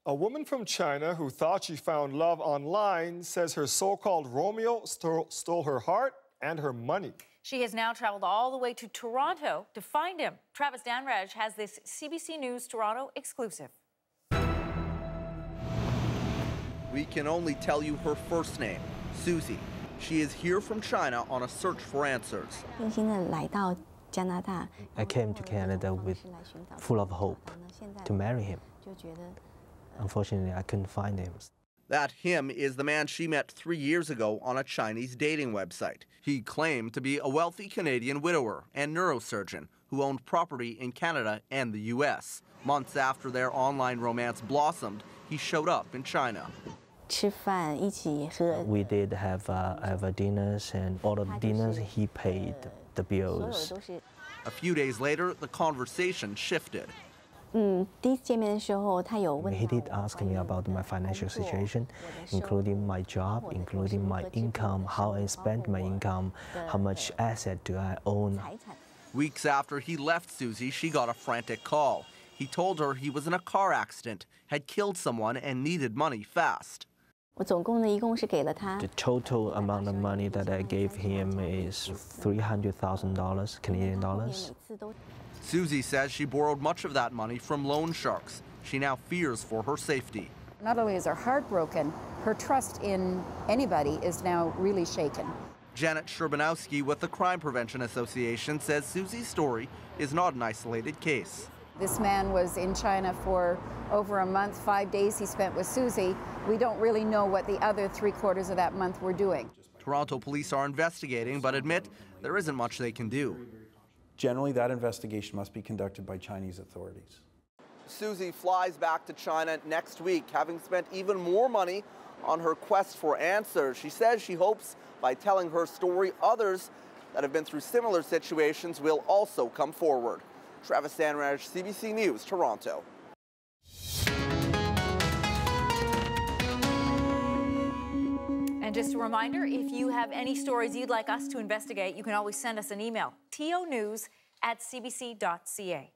A woman from China who thought she found love online says her so-called Romeo stole her heart and her money. She has now traveled all the way to Toronto to find him. Travis Danraj has this CBC News Toronto exclusive. We can only tell you her first name, Susie. She is here from China on a search for answers. I came to Canada full of hope to marry him. Unfortunately, I couldn't find him. That him is the man she met 3 years ago on a Chinese dating website. He claimed to be a wealthy Canadian widower and neurosurgeon who owned property in Canada and the U.S. Months after their online romance blossomed, he showed up in China. We did have dinners, and all of the dinners he paid the bills. A few days later, the conversation shifted. He did ask me about my financial situation, including my job, including my income, how I spend my income, how much asset do I own. Weeks after he left Susie, she got a frantic call. He told her he was in a car accident, had killed someone, and needed money fast. The total amount of money that I gave him is $300,000 Canadian dollars. Susie says she borrowed much of that money from loan sharks. She now fears for her safety. Not only is her heart broken, her trust in anybody is now really shaken. Janet Sherbanowski with the Crime Prevention Association says Susie's story is not an isolated case. This man was in China for over a month, 5 days he spent with Susie. We don't really know what the other 3/4 of that month were doing. Toronto police are investigating, but admit there isn't much they can do. Generally, that investigation must be conducted by Chinese authorities. Susie flies back to China next week, having spent even more money on her quest for answers. She says she hopes by telling her story, others that have been through similar situations will also come forward. Travis Danraj, CBC News, Toronto. And just a reminder, if you have any stories you'd like us to investigate, you can always send us an email, tonews@cbc.ca.